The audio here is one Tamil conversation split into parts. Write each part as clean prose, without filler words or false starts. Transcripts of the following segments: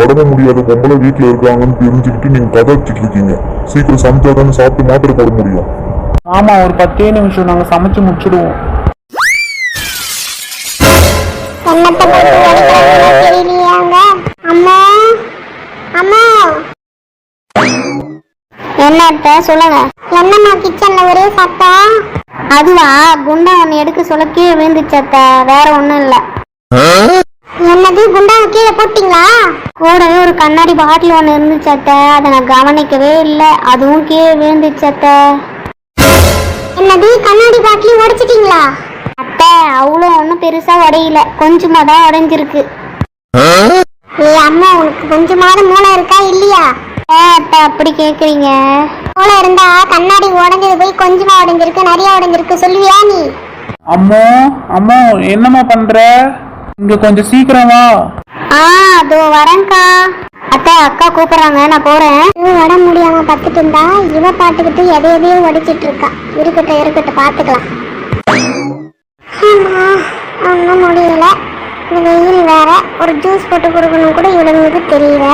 உடம்பு முடியாத பொம்பளை வீட்டுல இருக்காங்கன்னு தெரிஞ்சுக்கிட்டு நீங்க கதை வச்சுட்டு இருக்கீங்க. சீக்கிரம் சமைச்சாதானே சாப்பிட்டு மாத்திரை போட முடியும். ஆமா, ஒரு 10 நிமிஷம் நாங்க சமைச்சு முடிச்சிடுவோம். என்ன சொல்லுங்க. என்னம்மா கிச்சன்ல ஒரே சத்தம்? அதுவா, குண்டா ஒன்னு எடுக்க சொல்ல கீழே விழுந்துச்சத்த, வேற ஒண்ணும் இல்ல. என்னது, குண்டாவை கீழே போட்டீங்களா? கூடவே ஒரு கண்ணாடி பாட்டில் ஒன்று இருந்துச்சத்த, அதை நான் கவனிக்கவே இல்லை, அதுவும் கீழே விழுந்துச்சத்த. என்னது, கண்ணாடி பாட்டில் உடைச்சிட்டீங்களா? அத்தை, அவ்வளோ ஒன்றும் பெருசா உடையில, கொஞ்சமா தான் உடைஞ்சிருக்கு. ஏய் அம்மா, உனக்கு கொஞ்சமாவது மூளை இருக்கா இல்லையா? அத்தை அப்படி கேக்குறீங்க? மூளை இருந்தா கண்ணாடி உடைஞ்சது போய் கொஞ்சமா உடைஞ்சிருக்கு, நிறைய உடைஞ்சிருக்கு சொல்லுவியா நீ? அம்மோ அம்மோ, என்னம்மா பண்ற? இங்க கொஞ்சம் சீக்கிரம் வா. அதோ வரேன்க்கா. அத்தை, அக்கா கூப்பிடுறாங்க, நான் போறேன். உடம்பு முடியாம பத்துட்டு இருந்தா இவ பாட்டுக்கிட்டு எதையதையும் உடைச்சிட்டு இருக்கா. இருக்கட்டும் பாத்துக்கலாம். ஒன்னும் முடியல, இந்த வெயில் வேற. ஒரு ஜூஸ் போட்டு கொடுக்கணும் கூட இவளுங்களுக்கு தெரியல.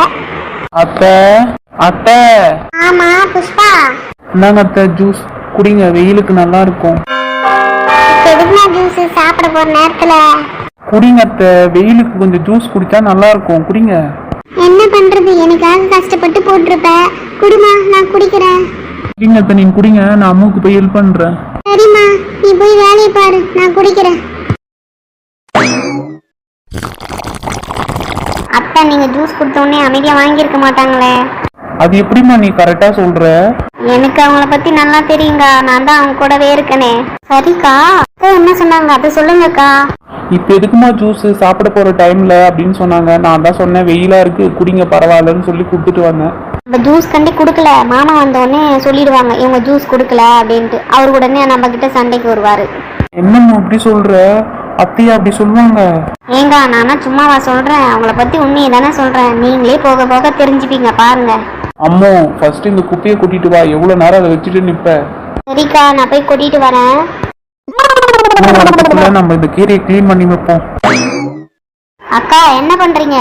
அத்தை அத்தை. ஆமா புஷ்பா. என்னங்க அத்தை, ஜூஸ் குடிங்க, வெயிலுக்கு நல்லா இருக்கும். எதுக்குமா ஜூஸ் சாப்பிட போற நேரத்துல? குடிங்க அத்தை, வெயிலுக்கு கொஞ்சம் ஜூஸ் குடிச்சா நல்லா இருக்கும், குடிங்க. என்ன பண்றது, எனக்காக கஷ்டப்பட்டு போட்டிருப்ப. குடிமா, நான் குடிக்கிறேன். குடிங்க அத்தை, நீங்க குடிங்க, நான் அம்முக்கு போய் ஹெல்ப் பண்றேன். சரிம்மா, நீ போய் வேலையை பாரு, நான் குடிக்கிறேன். அத்தை, நீங்க ஜூஸ் கொடுத்த உடனே அமைதியா வாங்கியிருக்க மாட்டாங்களே? அது எப்படிமா நீ கரெக்டா சொல்ற? எனக்கு அவங்கள பத்தி நல்லா தெரியுங்க, நான் தான் அவங்க கூடவே இருக்கனே. சரிக்கா, அத்தை என்ன சொன்னாங்க அதை சொல்லுங்கக்கா. இப்ப எதுக்குமா ஜூஸ் சாப்பிட போற டைம்ல அப்படின்னு சொன்னாங்க. நான் தான் சொன்னேன் வெயிலா இருக்கு, குடிங்க பரவாயில்லன்னு சொல்லி கொடுத்துட்டு வந்தேன். நம்ம ஜூஸ் கண்டி குடுக்கல, மாமா வந்த உடனே சொல்லிடுவாங்க இவங்க ஜூஸ் குடுக்கல அப்படின்ட்டு. அவர் உடனே நம்ம கிட்ட சண்டைக்கு வருவாரு. என்னம்மா அப்படி சொல்ற? அத்தையா அப்படி சொல்லுவாங்க? ஏங்க, நானா சும்மாவா சொல்றேன், அவங்கள பத்தி உண்மையை தானே சொல்றேன். நீங்களே போக போக தெரிஞ்சுப்பீங்க, பாருங்க. அம்மோ, ஃபர்ஸ்ட் இந்த குப்பையை கூட்டிட்டு வா, எவ்வளவு நேரம் அதை வச்சுட்டு நிப்ப? சரிக்கா, நான் போய் கூட்டிட்டு வரேன். நம்ம இந்த கீரையை கிளீன் பண்ணி வைப்போம். அக்கா, என்ன பண்றீங்க?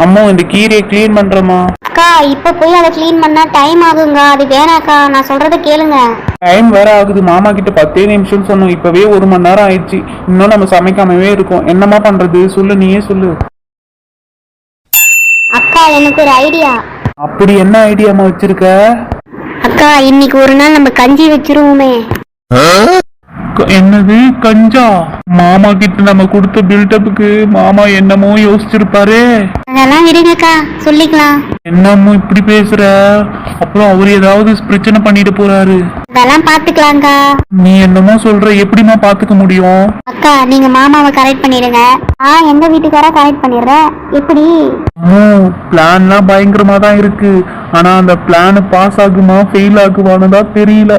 அம்மோ, இந்த கீரையை கிளீன் பண்றமா. அக்கா, இப்ப போய் அதை கிளீன் பண்ணா டைம் ஆகுங்க, அது வேணாக்கா, நான் சொல்றத கேளுங்க. டைம் வேற ஆகுது, மாமா கிட்ட 10 நிமிஷம் சொன்னோம், இப்பவே 1 மணி நேரம் ஆயிடுச்சு. இன்னும் நம்ம சமைக்காமவே இருக்கோம். என்னமா பண்றது சொல்லு, நீயே சொல்லு. அக்கா, எனக்கு ஒரு ஐடியா. அப்படி என்ன ஐடியாமா வச்சிருக்க? அக்கா, இன்னைக்கு ஒரு நாள் நம்ம கஞ்சி வச்சிருவோமே. என்னது கஞ்சா? மாமா கிட்ட நம்ம கொடுத்த பில்டப்புக்கு மாமா என்னமோ யோசிச்சிருப்பாரு. அதெல்லாம் விடுங்கக்கா, சொல்லிக்கலாம். என்னமோ இப்படி பேசுற? அப்புறம் அவரு ஏதாவது பிரச்சனை பண்ணிட்டு போறாரு. அதெல்லாம் பாத்துக்கலாம்க்கா. நீ என்னமோ சொல்ற, எப்படிமா பாத்துக்க முடியும்? அக்கா, நீங்க மாமாவை கரெக்ட் பண்ணிடுங்க. எங்க வீட்டுக்கார கரெக்ட் பண்ணிடுறேன். எப்படி? பிளான்லாம் பயங்கரமா தான் இருக்கு. ஆனா அந்த பிளான் பாஸ் ஆகுமா ஃபெயில் ஆகுமான்னு தான் தெரியல.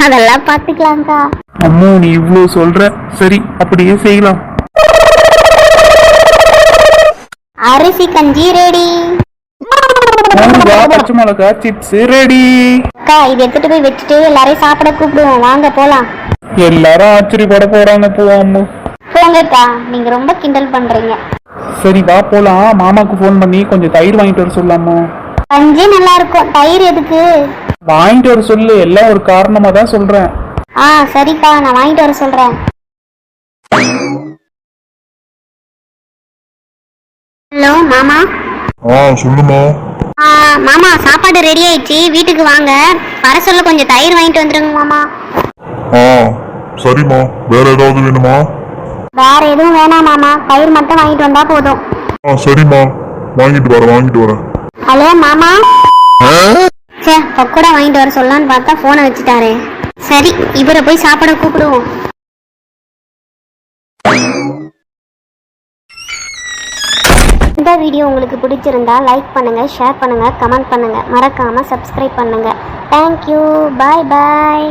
அதெல்லாம் பாத்துக்கலாம்க்கா. அம்மோ, நீ இவ்வளவு சொல்ற, சரி அப்படியே செய்யலாம். அரிசி கஞ்சி ரெடி. பச்சை மிளகா சிப்ஸ் ரெடி. அக்கா, இதை எடுத்துட்டு போய் வச்சுட்டு எல்லாரையும் சாப்பிட கூப்பிடுவோம், வாங்க போலாம். எல்லாரும் ஆச்சரியப்பட போறாங்க. போவாம போங்கக்கா, நீங்க ரொம்ப கிண்டல் பண்றீங்க. சரி வா போலாம். மாமாக்கு போன் பண்ணி கொஞ்சம் தயிர் வாங்கிட்டு வர சொல்லாமோ? கஞ்சி நல்லா இருக்கும், தயிர் எதுக்கு? வாங்கிட்டு வர சொல்லு, எல்லாம் ஒரு காரணமா தான் சொல்றேன். சரிக்கா, நான் வாங்கிட்டு வர சொல்றேன். ஹலோ மாமா. சொல்லுமா. மாமா, சாப்பாடு ரெடி ஆயிடுச்சு, வீட்டுக்கு வாங்க. வர சொல்ல கொஞ்சம் தயிர் வாங்கிட்டு வந்துருங்க மாமா. சரிம்மா, வேற ஏதாவது வேணுமா? வேற எதுவும் வேணாம் மாமா, தயிர் மட்டும் வாங்கிட்டு வந்தா போதும். சரிம்மா, வாங்கிட்டு வரேன். ஹலோ மாமா. பக்கோடா வாங்கிட்டு வர சொல்லலான்னு பார்த்தா போனை வச்சுட்டாரு. சரி, இவரை போய் சாப்பாட கூப்பிடுவோம். இந்த வீடியோ உங்களுக்கு பிடிச்சிருந்தா லைக் பண்ணுங்க, ஷேர் பண்ணுங்க, கமெண்ட் பண்ணுங்க, மறக்காம சப்ஸ்கிரைப் பண்ணுங்க. தேங்க்யூ, பாய் பாய்.